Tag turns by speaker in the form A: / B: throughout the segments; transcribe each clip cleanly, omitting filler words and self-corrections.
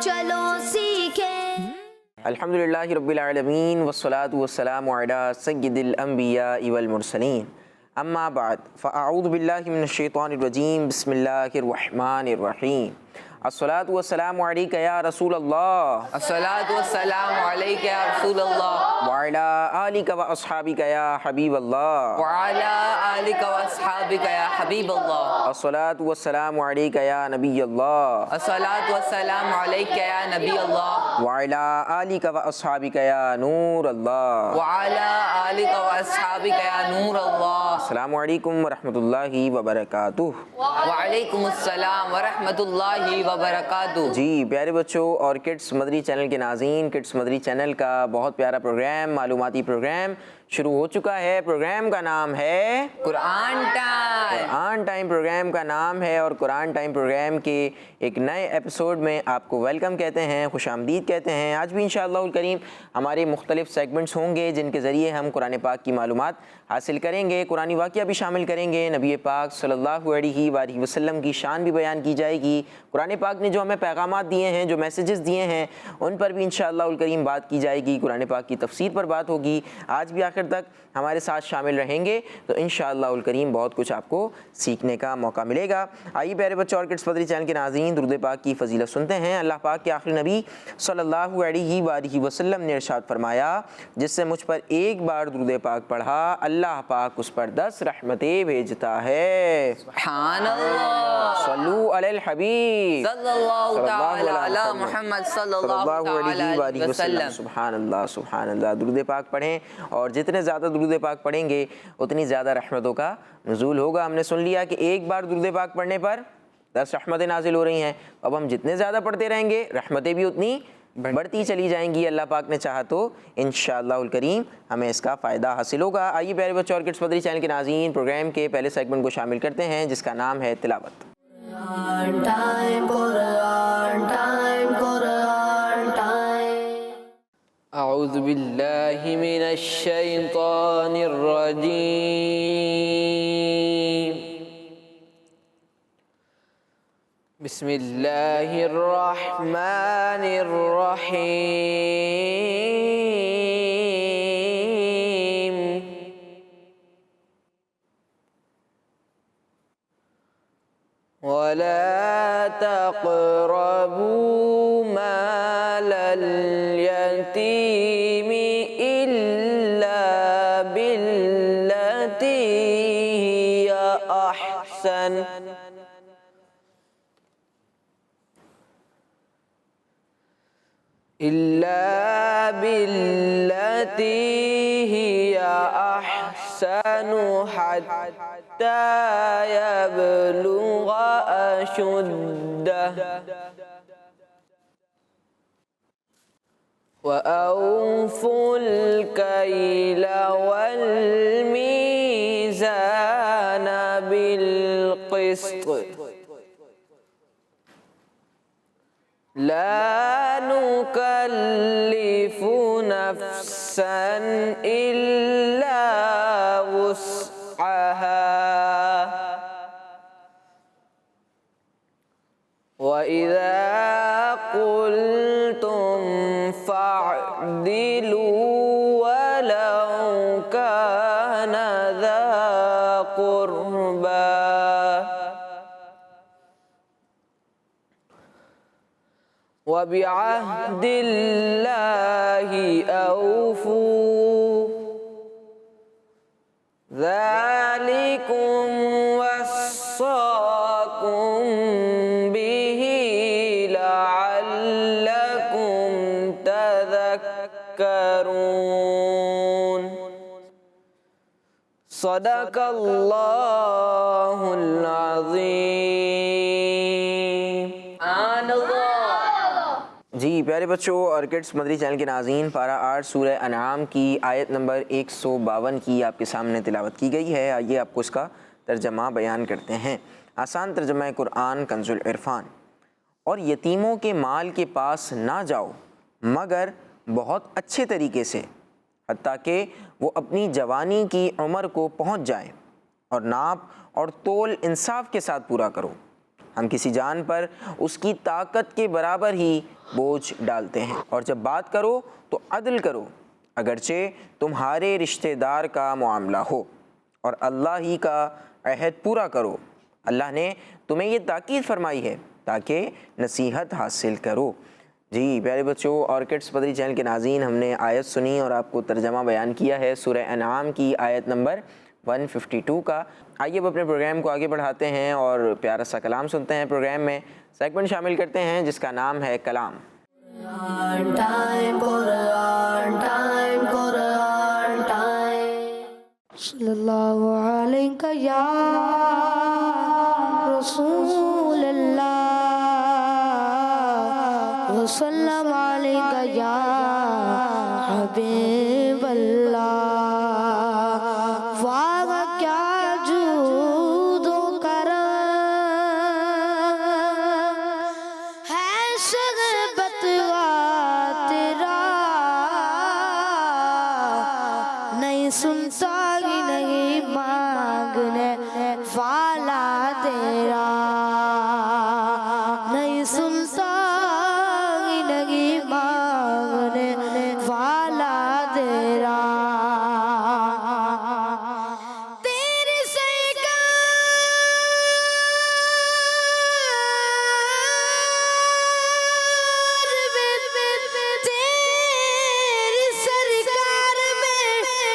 A: چلو سیکھیں۔
B: الحمدللہ رب العالمین والصلاة والسلام علی سید الانبیاء والمرسلین، اما بعد فاعوذ باللہ من الشیطان الرجیم، بسم اللہ الرحمن الرحیم۔ الصلاۃ والسلام علیک یا رسول اللہ،
C: الصلاۃ والسلام علیک یا رسول اللہ،
B: وعلی آلک و اصحابک یا حبیب اللہ،
C: وعلی آلک و اصحابک یا حبیب اللہ،
B: الصلاۃ والسلام علیک یا نبی اللہ،
C: الصلاۃ والسلام علیک یا نبی اللہ،
B: وعلی آلک و اصحابک یا نور اللہ،
C: وعلی آلک و اصحابک یا نور اللہ۔
B: السلام علیکم ورحمۃ اللہ وبرکاتہ۔
C: وعلیکم السلام ورحمۃ اللہ وبرکاتہ۔
B: جی پیارے بچوں اور کڈس مدری چینل کے ناظرین، کڈس مدری چینل کا بہت پیارا پروگرام، معلوماتی پروگرام شروع ہو چکا ہے۔ پروگرام کا نام ہے
C: قرآن ٹائم۔
B: قرآن ٹائم پروگرام کا نام ہے، اور قرآن ٹائم پروگرام کے ایک نئے ایپیسوڈ میں آپ کو ویلکم کہتے ہیں، خوش آمدید کہتے ہیں۔ آج بھی انشاءاللہ الکریم ہمارے مختلف سیگمنٹس ہوں گے جن کے ذریعے ہم قرآن پاک کی معلومات حاصل کریں گے، قرآنی واقعہ بھی شامل کریں گے، نبی پاک صلی اللہ علیہ وآلہ وسلم کی شان بھی بیان کی جائے گی، قرآن پاک نے جو ہمیں پیغامات دیے ہیں، جو میسیجز دیے ہیں، ان پر بھی انشاءاللہ الکریم بات کی جائے گی، قرآن پاک کی تفسیر پر بات ہوگی۔ آج بھی آخر تک ہمارے ساتھ شامل رہیں گے تو انشاءاللہ الکریم بہت کچھ آپ کو سیکھنے کا موقع ملے گا۔ آئیے پیارے بچوں اور کڈس مدری چینل کے ناظرین، درود پاک کی فضیلت سنتے ہیں۔ اللہ پاک کے آخری نبی صلی اللہ علیہ وآلہ وسلم نے ارشاد فرمایا، جس سے مجھ پر ایک بار درود پاک پڑھا، اللہ پاک اس پر 10 رحمتیں بھیجتا ہے۔
C: سبحان اللہ،
B: صلو علی الحبیب
C: صلی اللہ تعالی علی محمد صلی اللہ علیہ وسلم۔
B: سبحان اللہ سبحان اللہ۔ درود پاک پڑھیں، اور جتنے زیادہ درود پاک پڑھیں گے اتنی زیادہ رحمتوں کا نزول ہوگا۔ ہم نے سن لیا کہ ایک بار درود پاک پڑھنے پر 10 رحمتیں نازل ہو رہی ہیں، اب ہم جتنے زیادہ پڑھتے رہیں گے رحمتیں بھی اتنی بڑھتی چلی جائیں گی، اللہ پاک نے چاہا تو انشاءاللہ الکریم ہمیں اس کا فائدہ حاصل ہوگا۔ آئیے پیارے بچوں اور کڈس مدری چینل کے ناظرین، پروگرام کے پہلے سیگمنٹ کو شامل کرتے ہیں جس کا نام ہے تلاوت۔
A: قرآن ٹائم، قرآن ٹائم، قرآن ٹائم۔
C: اعوذ باللہ من الشیطان الرجیم، بسم اللہ الرحمن الرحیم۔ وَلَا تَقْرَبُوا مَالَ الْيَتِيمِ إِلَّا بِالَّتِي هِيَ أَحْسَنُ حَتَّى يَبْلُغَ أَشُدَّهُ وَأَوْفُوا الْكَيْلَ وَالْمِيزَانَ بِالْقِسْطِ لَا نُكَلِّفُ نَفْسًا إِلَّا وُسْعَهَا وَإِذَا قُلْتُمْ فَاعْدِلُوا وَلَوْ كَانَ ذَا قُرْبَى وَبِعَهْدِ اللَّهِ أَوْفُوا ذَلِكُمْ وَصَّاكُمْ بِهِ لَعَلَّكُمْ تَذَكَّرُونَ۔ صدق اللہ العظیم۔
B: جی پیارے بچوں اور کڈس مدری چینل کے ناظرین، پارہ 8 سورہ انعام کی آیت نمبر 152 کی آپ کے سامنے تلاوت کی گئی ہے۔ آئیے آپ کو اس کا ترجمہ بیان کرتے ہیں۔ آسان ترجمہ قرآن کنز العرفان۔ اور یتیموں کے مال کے پاس نہ جاؤ مگر بہت اچھے طریقے سے، حتیٰ کہ وہ اپنی جوانی کی عمر کو پہنچ جائیں، اور ناپ اور تول انصاف کے ساتھ پورا کرو۔ ہم کسی جان پر اس کی طاقت کے برابر ہی بوجھ ڈالتے ہیں۔ اور جب بات کرو تو عدل کرو، اگرچہ تمہارے رشتہ دار کا معاملہ ہو، اور اللہ ہی کا عہد پورا کرو۔ اللہ نے تمہیں یہ تاکید فرمائی ہے تاکہ نصیحت حاصل کرو۔ جی پیارے بچوں، آرکڈس پدری چینل کے ناظرین، ہم نے آیت سنی اور آپ کو ترجمہ بیان کیا ہے سورہ انعام کی آیت نمبر 152 کا۔ آئیے اب اپنے پروگرام کو آگے بڑھاتے ہیں اور پیارا سا کلام سنتے ہیں۔ پروگرام میں سیگمنٹ شامل کرتے ہیں جس کا نام ہے کلام۔
A: Quran time, Quran time, Quran time. Sallallahu alayka ya Rasul Allah, wa sallam alayka ya Habib Allah. Waaga kya jood o karam hai shagbat wa tera, nahi sunta hi nahi maangne wala tera, nahi sunta hi nahi maangne wala tera. تیری سرکار میں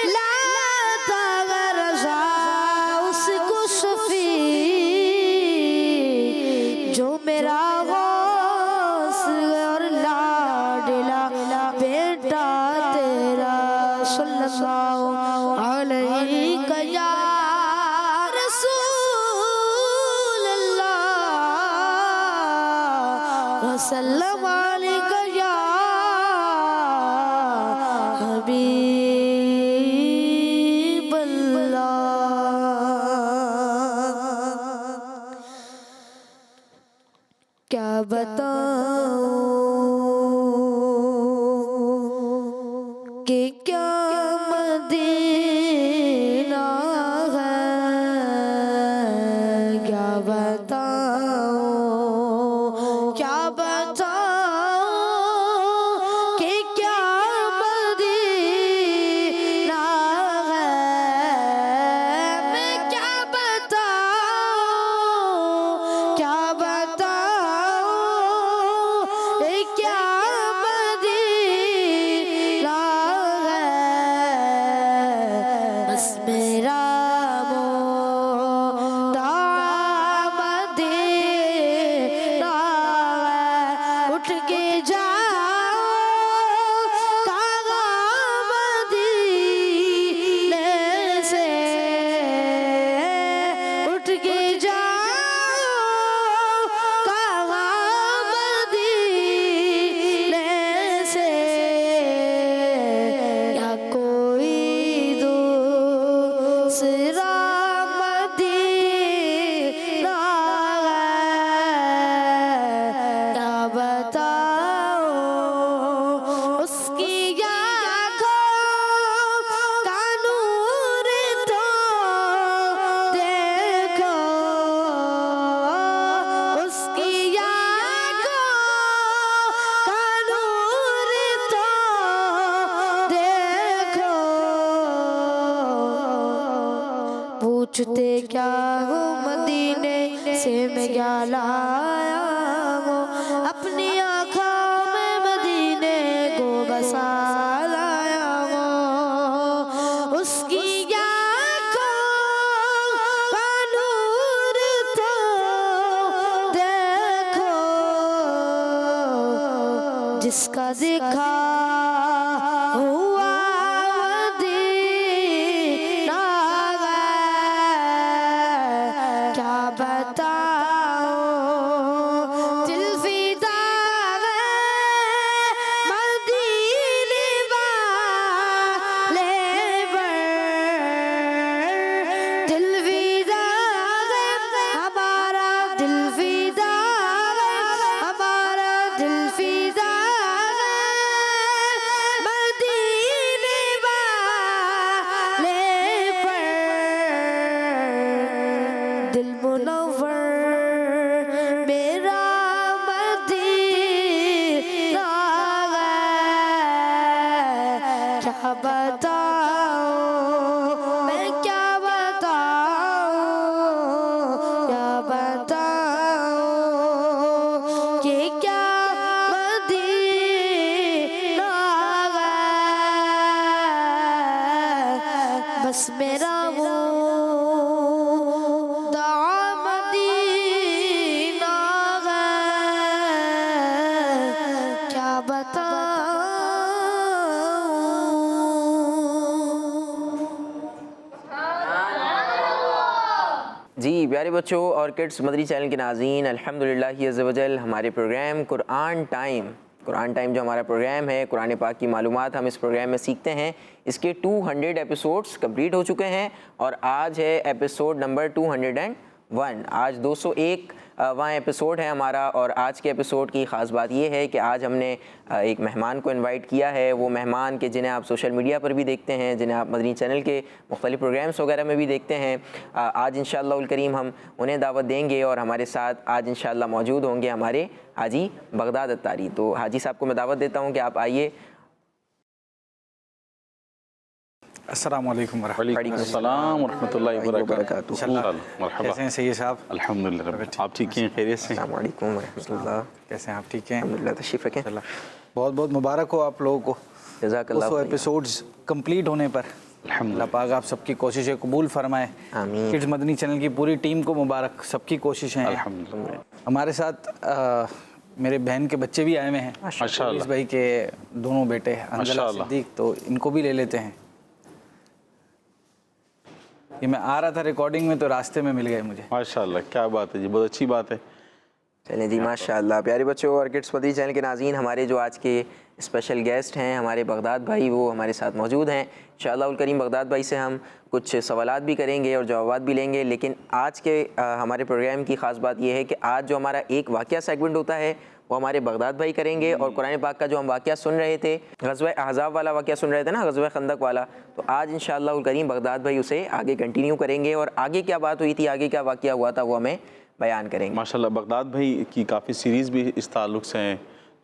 A: لاتا رضا اس کو شفیع، جو میرا غوث اور لاڈلا بیٹا تیرا صلی اللہ علیہ یا رسول اللہ، وسلم علیہ یا حبیب اللہ۔ کیا بتاؤں کہ کیا مدینہ ہے، کیا بتاؤں، کیا بتاؤں کہ کیا مدینہ ہے، میں کیا بتاؤں، کیا بتاؤں کیا مدینہ ہے، بس میرا مدعا مدینہ ہے، اٹھ کے جاؤ کعبہ مدینے سے، اٹھ کے جاؤ کعبہ مدینے سے، یا کوئی دوسرا مدینہ ہے، کیا بتاؤں اس کی آنکھوں کا نور تو دیکھو، اس کی آنکھوں کا نور تو دیکھو، پوچھتے کیا ہو مدینے سے میں کیا لایا ہوں، اپنی آنکھوں میں مدینے کو بسا لایا ہوں، اس کی آنکھوں کا نور تو دیکھو، جس کا دکھا ہوا مدینہ ہے، کیا بتاؤں دل فدا ہے مدینے والے پر، دل فدا ہے ہمارا، دل فدا ہے ہمارا، دل فدا ہے مدینے
B: جی پیارے بچوں اور کڈس مدری چینل کے ناظرین، الحمدللہ عز و جل ہمارے پروگرام قرآن ٹائم جو ہمارا پروگرام ہے، قرآن پاک کی معلومات ہم اس پروگرام میں سیکھتے ہیں، اس کے 200 ایپیسوڈز کمپلیٹ ہو چکے ہیں اور آج ہے ایپیسوڈ نمبر 201۔ آج 201واں ایپیسوڈ ہے ہمارا، اور آج کے ایپیسوڈ کی خاص بات یہ ہے کہ آج ہم نے ایک مہمان کو انوائٹ کیا ہے۔ وہ مہمان کہ جنہیں آپ سوشل میڈیا پر بھی دیکھتے ہیں، جنہیں آپ مدنی چینل کے مختلف پروگرامز وغیرہ میں بھی دیکھتے ہیں، آج انشاءاللہ الکریم ہم انہیں دعوت دیں گے، اور ہمارے ساتھ آج انشاءاللہ موجود ہوں گے ہمارے حاجی بغداد اتاری۔ تو حاجی صاحب کو میں دعوت دیتا ہوں کہ آپ آئیے۔
D: السلام علیکم
E: وعلیکم السلام ورحمۃ اللہ وبرکاتہ۔ مرحبا،
D: کیسے ہیں سید صاحب؟
E: الحمدللہ رب، آپ ٹھیک ہیں؟ خیریت سے؟
B: السلام علیکم ورحمۃ اللہ۔
D: کیسے ہیں آپ؟ ٹھیک ہیں
B: الحمدللہ، تشریف رکھیں۔
D: بہت بہت مبارک ہو آپ لوگوں کو
B: جزاک اللہ
D: 200 ایپیسوڈز کمپلیٹ ہونے پر۔ اللہ پاک آپ سب کی کوششیں قبول فرمائے۔
B: آمین۔
D: کڈس مدنی چینل کی پوری ٹیم کو مبارک، سب کی کوششیں ہیں۔
E: الحمدللہ۔
D: ہمارے ساتھ میرے بہن کے بچے بھی آئے ہوئے ہیں،
E: ماشاءاللہ۔
D: اس بھائی کے دونوں بیٹے حنظلہ صدیق، تو ان کو بھی لے لیتے ہیں۔ یہ میں آ رہا تھا ریکارڈنگ میں تو راستے میں مل گئے مجھے۔
E: ماشاءاللہ، کیا بات ہے جی، بہت اچھی بات ہے۔
B: چلیں جی، ماشاءاللہ۔ پیارے بچوں اور کڈس مدری چینل کے ناظرین، ہمارے جو آج کے اسپیشل گیسٹ ہیں ہمارے بغداد بھائی، وہ ہمارے ساتھ موجود ہیں۔ انشاءاللہ الکریم بغداد بھائی سے ہم کچھ سوالات بھی کریں گے اور جوابات بھی لیں گے، لیکن آج کے ہمارے پروگرام کی خاص بات یہ ہے کہ آج جو ہمارا ایک واقعہ سیگمنٹ ہوتا ہے وہ ہمارے بغداد بھائی کریں گے، اور قرآن پاک کا جو ہم واقعہ سن رہے تھے، غزوہ احزاب والا واقعہ سن رہے تھے نا، غزوہ خندق والا، تو آج انشاءاللہ الکریم بغداد بھائی اسے آگے کنٹینیو کریں گے، اور آگے کیا بات ہوئی تھی، آگے کیا واقعہ ہوا تھا، وہ ہمیں بیان کریں گے۔
E: ماشاءاللہ، بغداد بھائی کی کافی سیریز بھی اس تعلق سے ہیں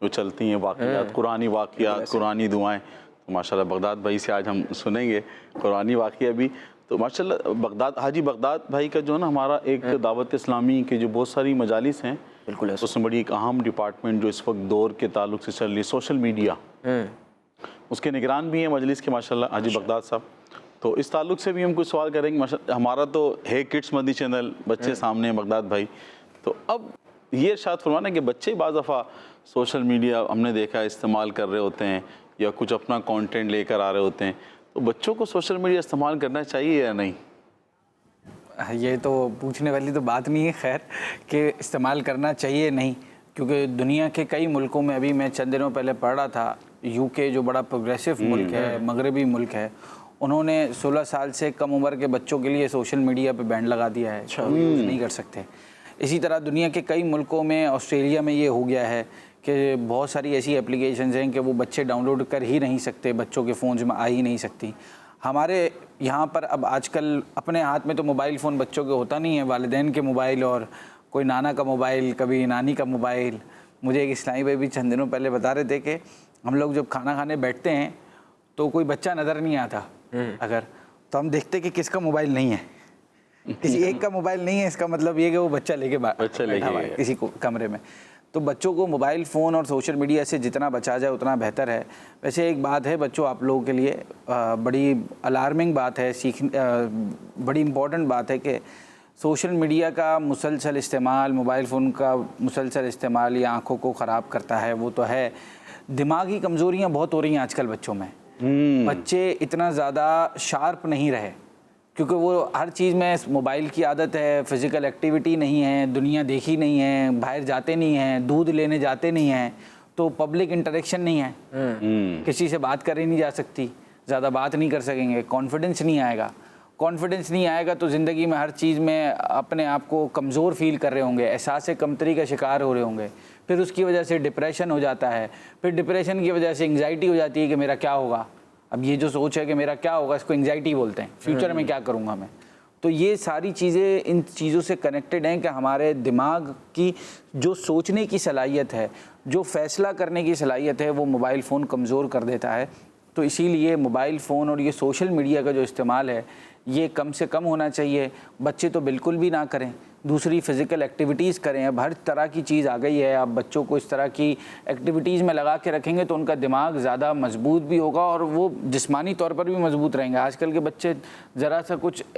E: جو چلتی ہیں، واقعات، قرآنی واقعات، قرآنی دعائیں۔ تو ماشاءاللہ بغداد بھائی سے آج ہم سنیں گے قرآنی واقعہ بھی۔ تو ماشاءاللہ حاجی بغداد بھائی کا جو ہے نا، ہمارا ایک دعوت اسلامی کے جو بہت ساری مجالس ہیں،
B: بالکل
E: اس میں بڑی ایک اہم ڈپارٹمنٹ جو اس وقت دور کے تعلق سے چل رہی ہے، سوشل میڈیا، اس کے نگران بھی ہیں مجلس کے ماشاءاللہ حاجی بغداد صاحب۔ تو اس تعلق سے بھی ہم کچھ سوال کریں گے۔ ہمارا تو ہے کڈس مدنی چینل، بچے سامنے ہیں بغداد بھائی، تو اب یہ ارشاد فرمانا کہ بچے بعض دفعہ سوشل میڈیا ہم نے دیکھا استعمال کر رہے ہوتے ہیں، یا کچھ اپنا کانٹینٹ لے کر آ رہے ہوتے ہیں، تو بچوں کو سوشل میڈیا استعمال کرنا چاہیے یا نہیں؟
D: یہ تو پوچھنے والی تو بات نہیں ہے خیر کہ استعمال کرنا چاہیے نہیں، کیونکہ دنیا کے کئی ملکوں میں، ابھی میں چند دنوں پہلے پڑھ رہا تھا، یو کے جو بڑا پروگریسو ملک ہے، مغربی ملک ہے، انہوں نے 16 سال سے کم عمر کے بچوں کے لیے سوشل میڈیا پہ بین لگا دیا ہے، یوز نہیں کر سکتے۔ اسی طرح دنیا کے کئی ملکوں میں، آسٹریلیا میں یہ ہو گیا ہے کہ بہت ساری ایسی اپلیکیشنز ہیں کہ وہ بچے ڈاؤن لوڈ کر ہی نہیں سکتے، بچوں کے فونز میں آ ہی نہیں سکتی۔ ہمارے یہاں پر اب آج کل اپنے ہاتھ میں تو موبائل فون بچوں کے ہوتا نہیں ہے، والدین کے موبائل، اور کوئی نانا کا موبائل، کبھی نانی کا موبائل۔ مجھے ایک اسلامی بھائی بھی چند دنوں پہلے بتا رہے تھے کہ ہم لوگ جب کھانا کھانے بیٹھتے ہیں تو کوئی بچہ نظر نہیں آتا اگر، تو ہم دیکھتے کہ کس کا موبائل نہیں ہے، کسی ایک کا موبائل نہیں ہے، اس کا مطلب یہ کہ وہ بچہ لے کے بیٹھا ہوا ہے کسی کمرے میں۔ تو بچوں کو موبائل فون اور سوشل میڈیا سے جتنا بچا جائے اتنا بہتر ہے۔ ویسے ایک بات ہے بچوں، آپ لوگوں کے لیے بڑی الارمنگ بات ہے، بڑی امپورٹنٹ بات ہے کہ سوشل میڈیا کا مسلسل استعمال، موبائل فون کا مسلسل استعمال یہ آنکھوں کو خراب کرتا ہے، وہ تو ہے۔ دماغی کمزوریاں بہت ہو رہی ہیں آج کل بچوں میں، بچے اتنا زیادہ شارپ نہیں رہے، کیونکہ وہ ہر چیز میں موبائل کی عادت ہے، فزیکل ایکٹیویٹی نہیں ہے، دنیا دیکھی نہیں ہے، باہر جاتے نہیں ہیں، دودھ لینے جاتے نہیں ہیں، تو پبلک انٹریکشن نہیں ہے، کسی سے بات کر ہی نہیں جا سکتی، زیادہ بات نہیں کر سکیں گے، کانفیڈنس نہیں آئے گا تو زندگی میں ہر چیز میں اپنے آپ کو کمزور فیل کر رہے ہوں گے، احساس کمتری کا شکار ہو رہے ہوں گے، پھر اس کی وجہ سے ڈپریشن ہو جاتا ہے، پھر ڈپریشن کی وجہ سے انگزائٹی ہو جاتی ہے کہ میرا کیا ہوگا، اب یہ جو سوچ ہے کہ میرا کیا ہوگا، اس کو انگزائٹی بولتے ہیں، فیوچر میں کیا کروں گا میں۔ تو یہ ساری چیزیں ان چیزوں سے کنیکٹڈ ہیں کہ ہمارے دماغ کی جو سوچنے کی صلاحیت ہے، جو فیصلہ کرنے کی صلاحیت ہے، وہ موبائل فون کمزور کر دیتا ہے۔ تو اسی لیے موبائل فون اور یہ سوشل میڈیا کا جو استعمال ہے یہ کم سے کم ہونا چاہیے۔ بچے تو بالکل بھی نہ کریں، دوسری فزیکل ایکٹیویٹیز کریں۔ اب ہر طرح کی چیز آ گئی ہے، آپ بچوں کو اس طرح کی ایکٹیویٹیز میں لگا کے رکھیں گے تو ان کا دماغ زیادہ مضبوط بھی ہوگا اور وہ جسمانی طور پر بھی مضبوط رہیں گے۔ آج کل کے بچے ذرا سا کچھ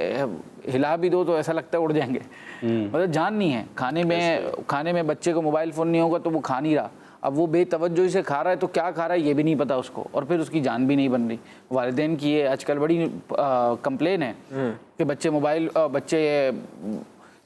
D: ہلا بھی دو تو ایسا لگتا ہے اڑ جائیں گے، مطلب جان نہیں ہے۔ کھانے میں بچے کو موبائل فون نہیں ہوگا تو وہ کھا نہیں رہا، اب وہ بے توجہی سے کھا رہا ہے تو کیا کھا رہا ہے یہ بھی نہیں پتا اس کو، اور پھر اس کی جان بھی نہیں بن رہی۔ والدین کی یہ آج کل بڑی کمپلین ہے کہ بچے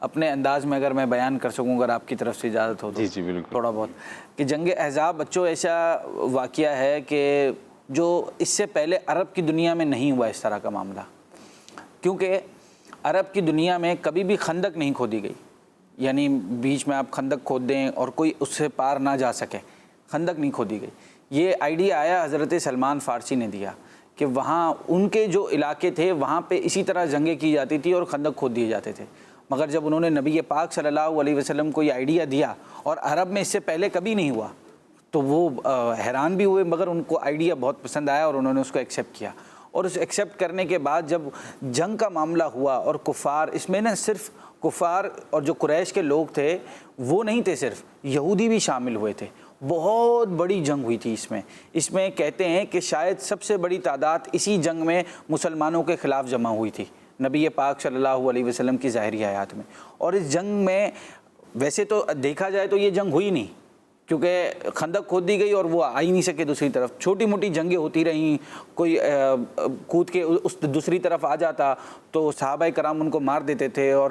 D: اپنے انداز میں اگر میں بیان کر سکوں، اگر آپ کی طرف سے اجازت ہو تو
E: جی بالکل
D: تھوڑا بہت، کہ جنگ احزاب بچوں ایسا واقعہ ہے کہ جو اس سے پہلے عرب کی دنیا میں نہیں ہوا اس طرح کا معاملہ، کیونکہ عرب کی دنیا میں کبھی بھی خندق نہیں کھودی گئی، یعنی بیچ میں آپ خندق کھود دیں اور کوئی اس سے پار نہ جا سکے، خندق نہیں کھودی گئی۔ یہ آئیڈیا آیا حضرت سلمان فارسی نے دیا کہ وہاں ان کے جو علاقے تھے وہاں پہ اسی طرح جنگیں کی جاتی تھی اور خندق کھود دیے جاتے تھے، مگر جب انہوں نے نبی پاک صلی اللہ علیہ وسلم کو یہ آئیڈیا دیا اور عرب میں اس سے پہلے کبھی نہیں ہوا تو وہ حیران بھی ہوئے، مگر ان کو آئیڈیا بہت پسند آیا اور انہوں نے اس کو ایکسیپٹ کیا۔ اور اس ایکسیپٹ کرنے کے بعد جب جنگ کا معاملہ ہوا اور کفار، اس میں نہ صرف کفار اور جو قریش کے لوگ تھے وہ نہیں تھے، صرف یہودی بھی شامل ہوئے تھے، بہت بڑی جنگ ہوئی تھی اس میں کہتے ہیں کہ شاید سب سے بڑی تعداد اسی جنگ میں مسلمانوں کے خلاف جمع ہوئی تھی نبی پاک صلی اللہ علیہ وسلم کی ظاہری حیات میں۔ اور اس جنگ میں ویسے تو دیکھا جائے تو یہ جنگ ہوئی نہیں، کیونکہ خندق کھود دی گئی اور وہ آ ہی نہیں سکے دوسری طرف، چھوٹی موٹی جنگیں ہوتی رہیں، کوئی کود کے اس دوسری طرف آ جاتا تو صحابہ کرام ان کو مار دیتے تھے، اور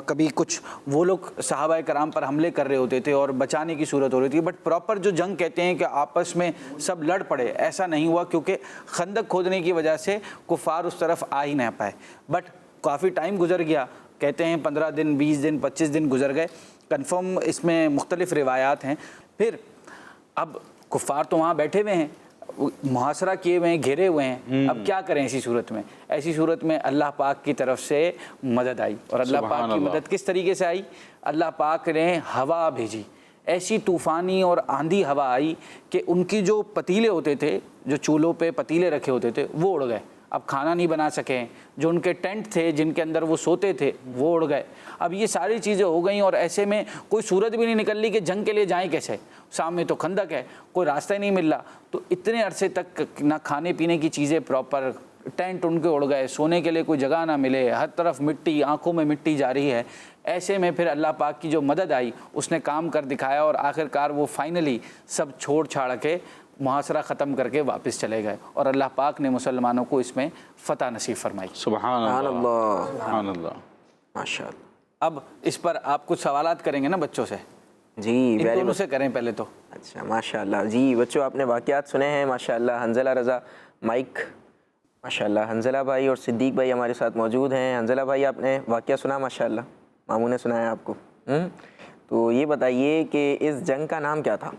D: کبھی کچھ وہ لوگ صحابہ کرام پر حملے کر رہے ہوتے تھے اور بچانے کی صورت ہو رہی تھی، بٹ پراپر جو جنگ کہتے ہیں کہ آپس میں سب لڑ پڑے، ایسا نہیں ہوا، کیونکہ خندق کھودنے کی وجہ سے کفار اس طرف آ ہی نہ پائے۔ بٹ کافی ٹائم گزر گیا، کہتے ہیں 15 دن 20 دن 25 دن گزر گئے، کنفرم اس میں مختلف روایات ہیں۔ پھر اب کفار تو وہاں بیٹھے ہوئے ہیں، محاصرہ کیے ہوئے ہیں، گھیرے ہوئے ہیں، اب کیا کریں ایسی صورت میں اللہ پاک کی طرف سے مدد آئی۔ اور اللہ پاک کی مدد کس طریقے سے آئی؟ اللہ پاک نے ہوا بھیجی، ایسی طوفانی اور آندھی ہوا آئی کہ ان کی جو پتیلے ہوتے تھے، جو چولہوں پہ پتیلے رکھے ہوتے تھے وہ اڑ گئے، اب کھانا نہیں بنا سکے، جو ان کے ٹینٹ تھے جن کے اندر وہ سوتے تھے وہ اڑ گئے۔ اب یہ ساری چیزیں ہو گئیں اور ایسے میں کوئی صورت بھی نہیں نکل لی کہ جنگ کے لیے جائیں کیسے، سامنے تو خندق ہے، کوئی راستہ ہی نہیں مل رہا، تو اتنے عرصے تک نہ کھانے پینے کی چیزیں پراپر، ٹینٹ ان کے اڑ گئے، سونے کے لیے کوئی جگہ نہ ملے، ہر طرف مٹی، آنکھوں میں مٹی جاری ہے۔ ایسے میں پھر اللہ پاک کی جو مدد آئی اس نے کام کر دکھایا اور آخر کار وہ فائنلی سب چھوڑ چھاڑ کے محاصرہ ختم کر کے واپس چلے گئے، اور اللہ پاک نے مسلمانوں کو اس میں فتح نصیب فرمائی۔
E: سبحان اللہ سبحان اللہ
B: ماشاء اللہ۔
D: اب اس پر آپ کچھ سوالات کریں گے نا بچوں سے؟
B: جی
D: ان دونوں سے کریں پہلے تو۔
B: اچھا ماشاء اللہ۔ جی بچوں آپ نے واقعات سنے ہیں ماشاء اللہ۔ حنزلہ رضا مائک، ماشاء اللہ حنزلہ بھائی اور صدیق بھائی ہمارے ساتھ موجود ہیں۔ حنزلہ بھائی آپ نے واقعہ سنا ماشاء اللہ، ماموں نے سنایا آپ کو، تو یہ بتائیے کہ اس جنگ کا نام کیا تھا؟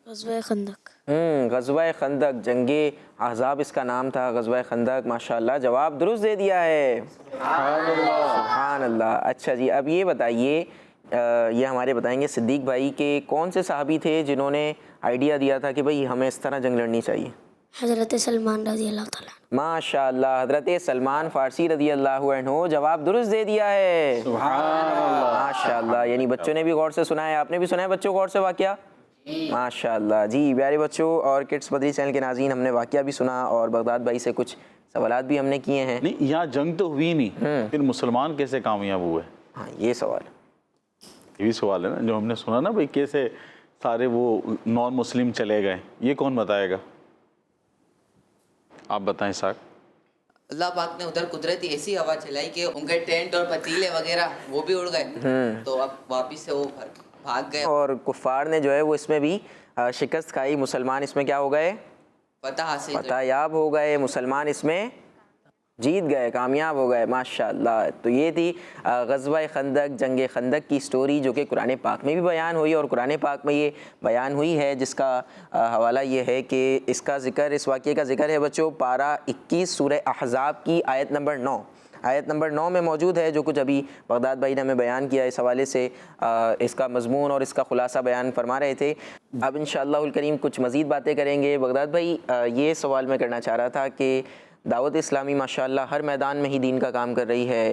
A: غزوہ خندق۔
B: غزوہ خندق، جنگ احزاب اس کا نام تھا، غزوہ خندق۔ ماشاء اللہ جواب درست دے دیا ہے، سبحان اللہ۔ اچھا جی اب یہ بتائیے، یہ ہمارے بتائیں گے صدیق بھائی کہ کون سے صحابی تھے جنہوں نے آئیڈیا دیا تھا کہ بھئی ہمیں اس طرح جنگ لڑنی چاہیے؟
A: حضرت سلمان رضی اللہ تعالیٰ عنہ۔
B: ماشاء اللہ حضرت سلمان فارسی رضی اللہ عنہ، جواب درست دے دیا ہے،
E: سبحان اللہ
B: ماشاء اللہ۔ یعنی بچوں نے بھی غور سے سنا ہے، آپ نے بھی سنا ہے بچوں غور سے واقعہ؟ ماشاء اللہ۔ جی پیارے بچوں اور کڈس بدری چینل کے ناظرین، ہم نے واقعہ بھی سنا اور بغداد بھائی سے کچھ سوالات بھی ہم نے کیے ہیں۔
E: نہیں، یہاں جنگ تو ہوئی نہیں، پھر مسلمان کیسے کامیاب ہوئے؟
B: ہاں یہ سوال،
E: یہ بھی سوال ہے نا جو ہم نے سنا نا، بھئی کیسے سارے وہ نان مسلم چلے گئے، یہ کون بتائے گا؟ آپ بتائیں ساک۔
C: اللہ پاک نے ادھر قدرتی ایسی ہوا چلائی کہ ان کے ٹینٹ اور پتیلے وغیرہ وہ بھی اڑ گئے، تو اب واپس سے وہ بھاگ گئے،
B: اور کفار نے جو ہے وہ اس میں بھی شکست کھائی، مسلمان اس میں کیا ہو گئے؟
C: فتح حاصل کر۔
B: فتح یاب ہو گئے، مسلمان اس میں جیت گئے، کامیاب ہو گئے، ماشاء اللہ۔ تو یہ تھی غزوہ خندق، جنگ خندق کی سٹوری، جو کہ قرآن پاک میں بھی بیان ہوئی اور قرآن پاک میں یہ بیان ہوئی ہے، جس کا حوالہ یہ ہے کہ اس کا ذکر، اس واقعے کا ذکر ہے بچوں پارہ 21 سورہ احزاب کی آیت نمبر 9، آیت نمبر 9 میں موجود ہے، جو کچھ ابھی بغداد بھائی نے ہمیں بیان کیا اس حوالے سے، اس کا مضمون اور اس کا خلاصہ بیان فرما رہے تھے۔ اب انشاءاللہ الکریم کچھ مزید باتیں کریں گے۔ بغداد بھائی یہ سوال میں کرنا چاہ رہا تھا کہ دعوت اسلامی ماشاءاللہ ہر میدان میں ہی دین کا کام کر رہی ہے،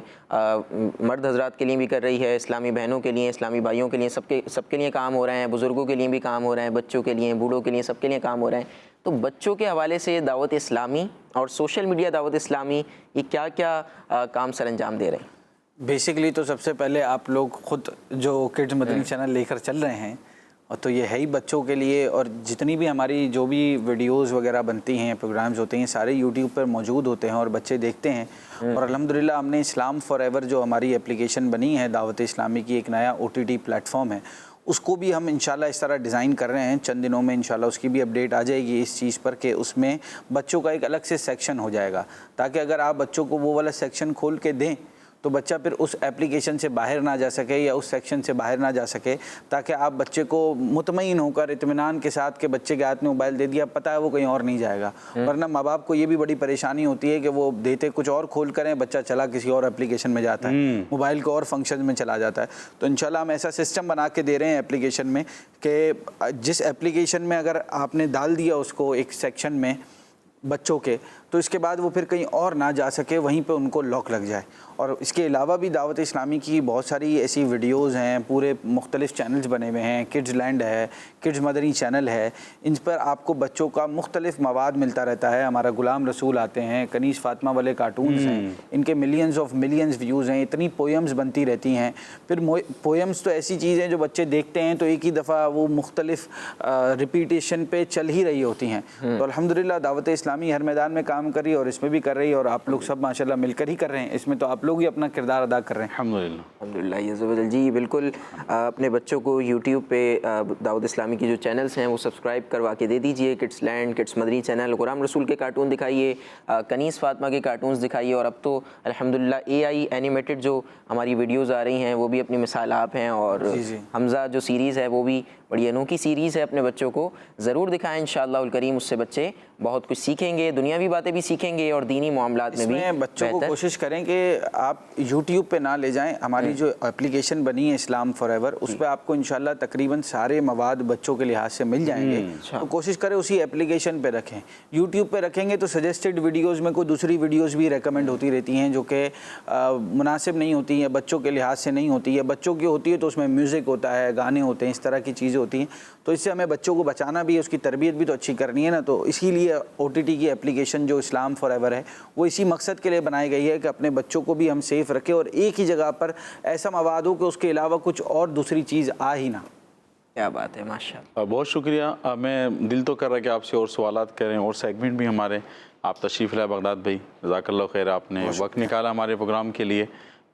B: مرد حضرات کے لیے بھی کر رہی ہے، اسلامی بہنوں کے لیے، اسلامی بھائیوں کے لیے، سب کے لیے کام ہو رہے ہیں، بزرگوں کے لیے بھی کام ہو رہے ہیں، بچوں کے لیے، بوڑھوں کے لیے، سب کے لیے کام ہو رہے ہیں۔ تو بچوں کے حوالے سے دعوت اسلامی اور سوشل میڈیا دعوت اسلامی یہ کیا کیا کام سر انجام دے رہے ہیں؟
D: بیسکلی تو سب سے پہلے آپ لوگ خود جو کڈس مدنی چینل لے کر چل رہے ہیں اور تو یہ ہے ہی بچوں کے لیے، اور جتنی بھی ہماری جو بھی ویڈیوز وغیرہ بنتی ہیں، پروگرامز ہوتے ہیں، سارے یوٹیوب پر موجود ہوتے ہیں اور بچے دیکھتے ہیں۔ اور الحمدللہ ہم نے اسلام فار ایور جو ہماری اپلیکیشن بنی ہے دعوت اسلامی کی، ایک نیا OTT پلیٹ فارم ہے، اس کو بھی ہم انشاءاللہ اس طرح ڈیزائن کر رہے ہیں، چند دنوں میں انشاءاللہ اس کی بھی اپڈیٹ آ جائے گی اس چیز پر کہ اس میں بچوں کا ایک الگ سے سیکشن ہو جائے گا، تاکہ اگر آپ بچوں کو وہ والا سیکشن کھول کے دیں تو بچہ پھر اس اپلیکیشن سے باہر نہ جا سکے یا اس سیکشن سے باہر نہ جا سکے، تاکہ آپ بچے کو مطمئن ہو کر اطمینان کے ساتھ کہ بچے کے ہاتھ میں موبائل دے دیا، پتہ ہے وہ کہیں اور نہیں جائے گا۔ ورنہ ماں باپ کو یہ بھی بڑی پریشانی ہوتی ہے کہ وہ دیتے کچھ اور کھول کریں، بچہ چلا کسی اور اپلیکیشن میں جاتا ہے، موبائل کو اور فنکشن میں چلا جاتا ہے۔ تو انشاءاللہ ہم ایسا سسٹم بنا کے دے رہے ہیں اپلیکیشن میں کہ جس اپلیکیشن میں اگر آپ نے ڈال دیا اس کو ایک سیکشن میں بچوں کے، تو اس کے بعد وہ پھر کہیں اور نہ جا سکے، وہیں پہ ان کو لاک لگ جائے۔ اور اس کے علاوہ بھی دعوت اسلامی کی بہت ساری ایسی ویڈیوز ہیں، پورے مختلف چینلز بنے ہوئے ہیں، کڈز لینڈ ہے، کڈز مدنی چینل ہے، ان پر آپ کو بچوں کا مختلف مواد ملتا رہتا ہے۔ ہمارا غلام رسول آتے ہیں، کنیز فاطمہ والے کارٹونز ہیں، ان کے ملینز آف ملینز ویوز ہیں، اتنی پوئمز بنتی رہتی ہیں۔ پھر پوئمز تو ایسی چیز ہیں جو بچے دیکھتے ہیں تو ایک ہی دفعہ وہ مختلف ریپیٹیشن پہ چل ہی رہی ہوتی ہیں۔ تو الحمدللہ دعوت اسلامی ہر میدان میں کام کر رہی ہے اور اس میں بھی کر رہی ہے، اور آپ لوگ سب ماشاءاللہ مل کر ہی کر رہے ہیں، اس میں تو آپ لوگ ہی اپنا کردار ادا کر رہے ہیں۔
E: الحمدللہ
B: الحمدللہ یہ زبردست جی، بالکل اپنے بچوں کو یوٹیوب پہ دعوت اسلامی کی جو چینلز ہیں وہ سبسکرائب کروا کے دے دیجئے، کڈس لینڈ، کڈس مدنی چینل، غلام رسول کے کارٹون دکھائیے، کنیز فاطمہ کے کارٹونز دکھائیے، اور اب تو الحمدللہ AI اینیمیٹڈ جو ہماری ویڈیوز آ رہی ہیں وہ بھی اپنی مثال آپ ہیں، اور حمزہ جو سیریز ہے وہ بھی بڑی انوکھی سیریز ہے، اپنے بچوں کو ضرور دکھائیں انشاءاللہ الکریم، اس سے بچے بہت کچھ سیکھیں گے، دنیاوی باتیں بھی سیکھیں گے اور دینی معاملات میں بھی
D: بچوں کو کوشش کریں کہ آپ یوٹیوب پہ نہ لے جائیں۔ ہماری جو اپلیکیشن بنی ہے اسلام فار ایور، اس پہ آپ کو انشاءاللہ تقریباً سارے مواد بچوں کے لحاظ سے مل جائیں گے، تو کوشش کریں اسی اپلیکیشن پہ رکھیں۔ یوٹیوب پہ رکھیں گے تو سجیسٹڈ ویڈیوز میں کوئی دوسری ویڈیوز بھی ریکمنڈ ہوتی رہتی ہیں جو کہ مناسب نہیں ہوتی ہیں، بچوں کے لحاظ سے نہیں ہوتی ہے۔ بچوں کی ہوتی ہے تو اس میں میوزک ہوتا ہے، گانے ہوتے ہیں، اس طرح کی چیزیں ہوتی ہیں، تو اس سے ہمیں بچوں کو بچانا بھی ہے، اس کی تربیت بھی تو اچھی کرنی ہے نا۔ تو اسی لیے OTT کی اپلیکیشن جو اسلام فار ایور ہے وہ اسی مقصد کے لیے بنائی گئی ہے کہ اپنے بچوں کو بھی ہم سیف رکھیں اور ایک ہی جگہ پر ایسا مواد ہو کہ اس کے علاوہ کچھ اور دوسری چیز آ ہی نہ۔
B: کیا بات ہے، ماشاءاللہ۔
E: بہت شکریہ۔ میں دل تو کر رہا ہے کہ آپ سے اور سوالات کریں اور سیگمنٹ بھی ہمارے، آپ تشریف لائے بغداد بھائی، جزاک اللہ خیر، آپ نے وقت نکالا ہمارے پروگرام کے لیے،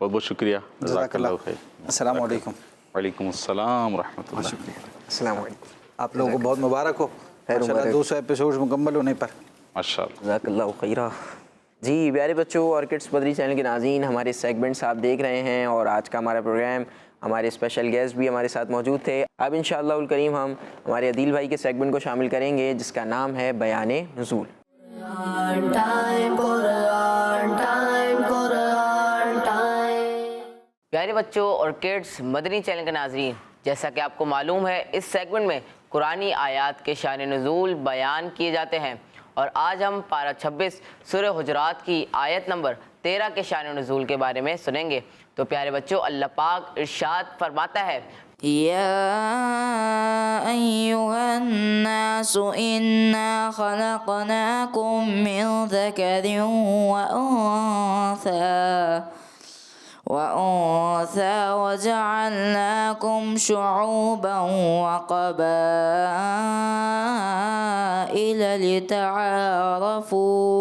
E: بہت بہت شکریہ، جزاک اللہ خیر۔
D: السلام علیکم۔
E: وعلیکم السلام ورحمۃ اللہ۔
B: السلام علیکم۔
D: آپ لوگوں کو بہت مبارک ہو، ماشاءاللہ 200 ایپیسوڈز مکمل ہونے پر۔
E: ماشاءاللہ،
B: جزاک اللہ خیرہ۔ جی پیارے بچوں اور کڈس مدنی چینل کے ناظرین، ہمارے سیگمنٹس آپ دیکھ رہے ہیں اور آج کا ہمارا پروگرام، ہمارے اسپیشل گیسٹ بھی ہمارے ساتھ موجود تھے۔ اب انشاءاللہ الکریم ہم ہمارے عدیل بھائی کے سیگمنٹ کو شامل کریں گے جس کا نام ہے بیان نزول۔
F: پیارے بچوں اور کڈس مدنی چینل کے ناظرین، جیسا کہ آپ کو معلوم ہے اس سیگمنٹ میں قرآنی آیات کے شان نزول بیان کیے جاتے ہیں، اور آج ہم پارہ 26 سورہ حجرات کی آیت نمبر 13 کے شان نزول کے بارے میں سنیں گے۔ تو پیارے بچوں، اللہ پاک ارشاد فرماتا ہے،
G: يا أيها الناس إنا خلقناكم من ذكر وأنثى وجعلناكم شعوبا وقبائل لتعارفوا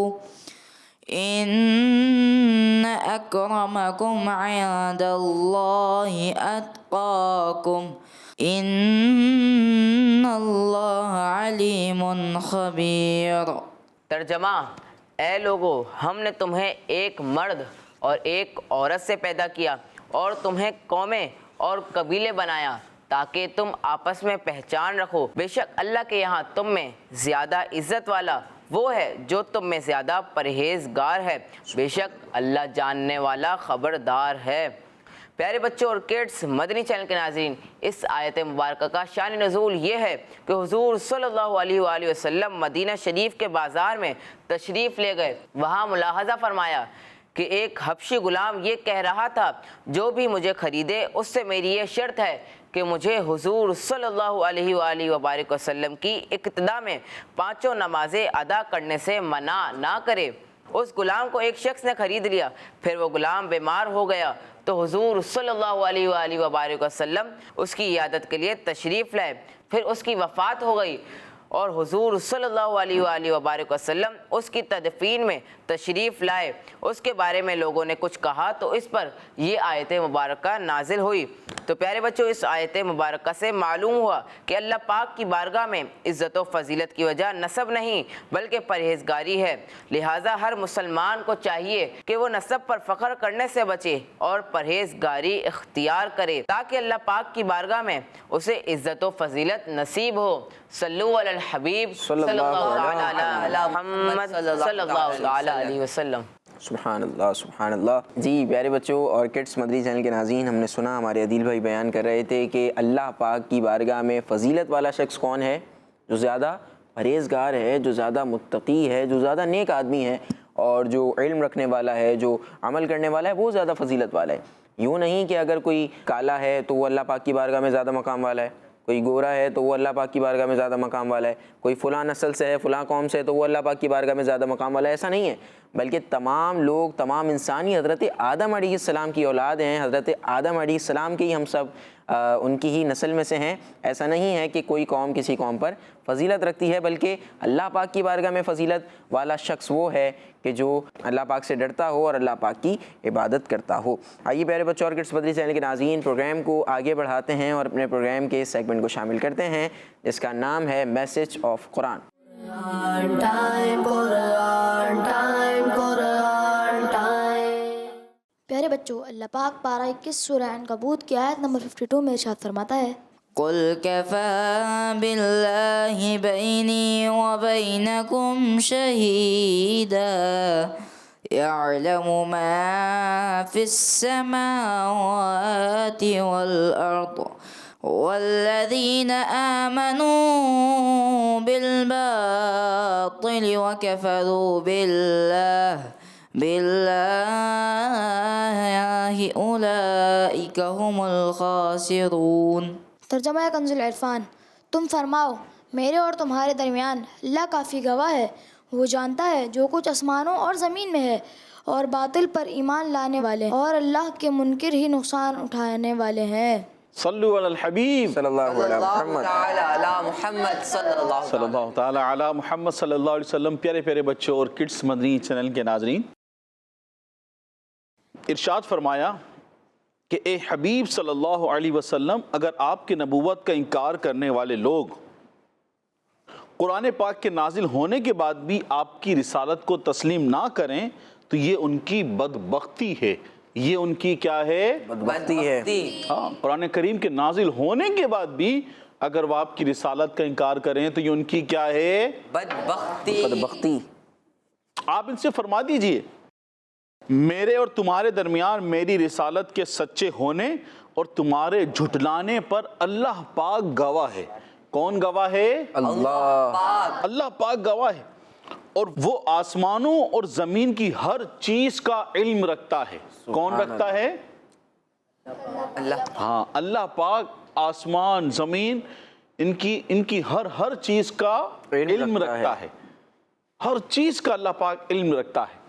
G: إن أكرمكم عند الله أتقاكم إن الله عليم خبير۔
F: ترجمہ، اے لوگو، ہم نے تمہیں ایک مرد اور ایک عورت سے پیدا کیا اور تمہیں قومیں اور قبیلے بنایا تاکہ تم آپس میں پہچان رکھو۔ بے شک اللہ کے یہاں تم میں زیادہ عزت والا وہ ہے جو تم میں زیادہ پرہیزگار ہے، بے شک اللہ جاننے والا خبردار ہے۔ پیارے بچوں اور کڈس مدنی چینل کے ناظرین، اس آیت مبارکہ کا شان نزول یہ ہے کہ حضور صلی اللہ علیہ وآلہ وسلم مدینہ شریف کے بازار میں تشریف لے گئے۔ وہاں ملاحظہ فرمایا کہ ایک حبشی غلام یہ کہہ رہا تھا، جو بھی مجھے خریدے اس سے میری یہ شرط ہے کہ مجھے حضور صلی اللہ علیہ وآلہ وبارک وسلم کی اقتداء میں 5 نمازیں ادا کرنے سے منع نہ کرے۔ اس غلام کو ایک شخص نے خرید لیا، پھر وہ غلام بیمار ہو گیا تو حضور صلی اللہ علیہ وآلہ وبارک وسلم اس کی عیادت کے لیے تشریف لائے۔ پھر اس کی وفات ہو گئی اور حضور صلی اللہ علیہ وآلہ وبارک وسلم اس کی تدفین میں تشریف لائے، اس کے بارے میں لوگوں نے کچھ کہا تو اس پر یہ آیت مبارکہ نازل ہوئی۔ تو پیارے بچوں، اس آیت مبارکہ سے معلوم ہوا کہ اللہ پاک کی بارگاہ میں عزت و فضیلت کی وجہ نسب نہیں بلکہ پرہیزگاری ہے، لہٰذا ہر مسلمان کو چاہیے کہ وہ نسب پر فخر کرنے سے بچے اور پرہیزگاری اختیار کرے تاکہ اللہ پاک کی بارگاہ میں اسے عزت و فضیلت نصیب ہو۔ صلو علی الحبیب صلی اللہ علی محمد صلی اللہ علیہ وسلم۔
B: سبحان اللہ سبحان اللہ۔ جی پیارے بچوں اور کڈس مدری چینل کے ناظرین، ہم نے سنا ہمارے عدیل بھائی بیان کر رہے تھے کہ اللہ پاک کی بارگاہ میں فضیلت والا شخص کون ہے؟ جو زیادہ پرہیزگار ہے، جو زیادہ متقی ہے، جو زیادہ نیک آدمی ہے اور جو علم رکھنے والا ہے، جو عمل کرنے والا ہے، وہ زیادہ فضیلت والا ہے۔ یوں نہیں کہ اگر کوئی کالا ہے تو وہ اللہ پاک کی بارگاہ میں زیادہ مقام والا ہے، کوئی گورا ہے تو وہ اللہ پاک کی بارگاہ میں زیادہ مقام والا ہے، کوئی فلاں نسل سے ہے، فلاں قوم سے ہے تو وہ اللہ پاک کی بارگاہ میں زیادہ مقام والا ہے، ایسا نہیں ہے، بلکہ تمام لوگ، تمام انسانی حضرت آدم علیہ السلام کی اولاد ہیں، حضرت آدم علیہ السلام کے ہی ہم سب ان کی ہی نسل میں سے ہیں۔ ایسا نہیں ہے کہ کوئی قوم کسی قوم پر فضیلت رکھتی ہے، بلکہ اللہ پاک کی بارگاہ میں فضیلت والا شخص وہ ہے کہ جو اللہ پاک سے ڈرتا ہو اور اللہ پاک کی عبادت کرتا ہو۔ آئیے پیارے بچوں اور کڈس مدری چینل کے ناظرین، پروگرام کو آگے بڑھاتے ہیں اور اپنے پروگرام کے سیگمنٹ کو شامل کرتے ہیں جس کا نام ہے میسج آف قرآن۔
A: پیارے بچوں، اللہ پاک پارہ 21 سورہ عنکبوت کی آیت نمبر 52 میں ارشاد فرماتا ہے،
G: قل كفى بالله بيني وبينكم شهيدا يعلم ما في السماوات والأرض والذين آمنوا بالباطل وكفروا بالله أولئك هم الخاسرون۔
A: ترجمہ کنز العرفان، تم فرماؤ میرے اور تمہارے درمیان اللہ کافی گواہ ہے، وہ جانتا ہے جو کچھ آسمانوں اور زمین میں ہے، اور باطل پر ایمان لانے والے اور اللہ کے منکر ہی نقصان اٹھانے والے ہیں۔
E: صلو علی الحبیب
B: صلی اللہ علیہ محمد
F: محمد صلی
E: اللہ تعالی علی محمد صلی اللہ علیہ وسلم۔ پیارے پیارے بچوں اور کڈس مدنی چینل کے ناظرین، ارشاد فرمایا کہ اے حبیب صلی اللہ علیہ وسلم، اگر آپ کے نبوت کا انکار کرنے والے لوگ قرآن پاک کے نازل ہونے کے بعد بھی آپ کی رسالت کو تسلیم نہ کریں تو یہ ان کی بدبختی ہے، یہ ان کی کیا ہے؟
B: بدبختی ہے۔
E: ہاں، قرآن کریم کے نازل ہونے کے بعد بھی اگر وہ آپ کی رسالت کا انکار کریں تو یہ ان کی کیا ہے؟
B: بدبختی۔
E: آپ ان سے فرما دیجئے میرے اور تمہارے درمیان میری رسالت کے سچے ہونے اور تمہارے جھٹلانے پر اللہ پاک گواہ ہے۔ کون گواہ ہے؟ اللہ پاک گواہ ہے، اور وہ آسمانوں اور زمین کی ہر چیز کا علم رکھتا ہے۔ کون رکھتا ہے؟
F: اللہ۔
E: ہاں، اللہ پاک آسمان زمین ان کی ہر چیز کا علم رکھتا ہے، ہر چیز کا اللہ پاک علم رکھتا ہے۔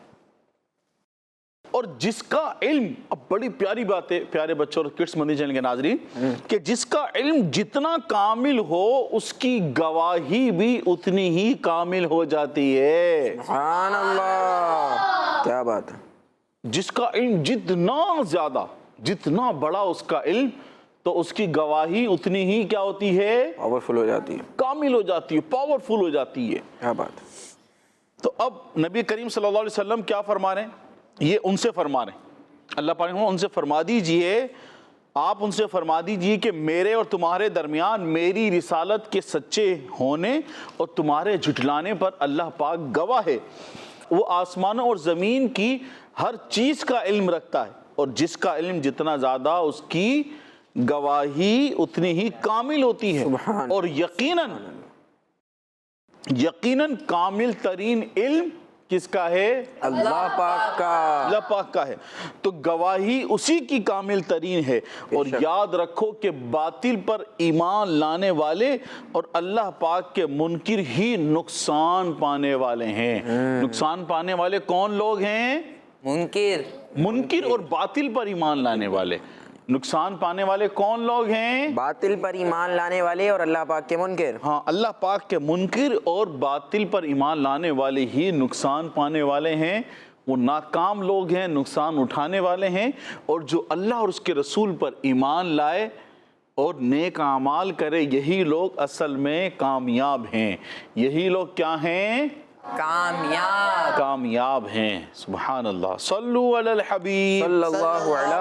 E: اور جس کا علم، اب بڑی پیاری بات ہے پیارے بچوں اور کڈس مدنی چینل کے ناظرین، کہ جس کا علم جتنا کامل ہو اس کی گواہی بھی اتنی ہی کامل ہو جاتی ہے۔
B: سبحان اللہ، کیا بات ہے۔
E: جس کا علم جتنا زیادہ، جتنا بڑا اس کا علم، تو اس کی گواہی اتنی ہی کیا ہوتی ہے؟
B: پاورفل ہو جاتی ہے،
E: کامل ہو جاتی ہے، پاورفل ہو جاتی ہے۔
B: کیا بات ہے۔
E: تو اب نبی کریم صلی اللہ علیہ وسلم کیا فرما رہے ہیں؟ یہ ان سے فرما رہے ہیں، اللہ پاک ان سے فرما دیجئے، آپ ان سے فرما دیجئے کہ میرے اور تمہارے درمیان میری رسالت کے سچے ہونے اور تمہارے جھٹلانے پر اللہ پاک گواہ ہے۔ وہ آسمانوں اور زمین کی ہر چیز کا علم رکھتا ہے، اور جس کا علم جتنا زیادہ اس کی گواہی اتنی ہی کامل ہوتی ہے۔ اور یقیناً کامل ترین علم کس کا ہے؟
B: اللہ پاک کا۔
E: اللہ پاک کا ہے، تو گواہی اسی کی کامل ترین ہے۔ اور یاد رکھو کہ باطل پر ایمان لانے والے اور اللہ پاک کے منکر ہی نقصان پانے والے ہیں۔ نقصان پانے والے کون لوگ ہیں؟
F: منکر
E: اور باطل پر ایمان لانے والے۔ نقصان پانے والے کون لوگ ہیں؟
B: باطل پر ایمان لانے والے اور اللہ پاک کے منکر.
E: ہاں، اللہ پاک کے منکر اور باطل پر ایمان لانے والے ہی نقصان پانے والے ہیں. وہ ناکام لوگ ہیں، نقصان اٹھانے والے ہیں. اور جو اللہ اور اس کے رسول پر ایمان لائے اور نیک اعمال کرے، یہی لوگ اصل میں کامیاب ہیں. یہی لوگ کیا ہیں؟ کامیاب ہیں. سبحان اللہ. صلو علی الحبیب
B: صلی اللہ علی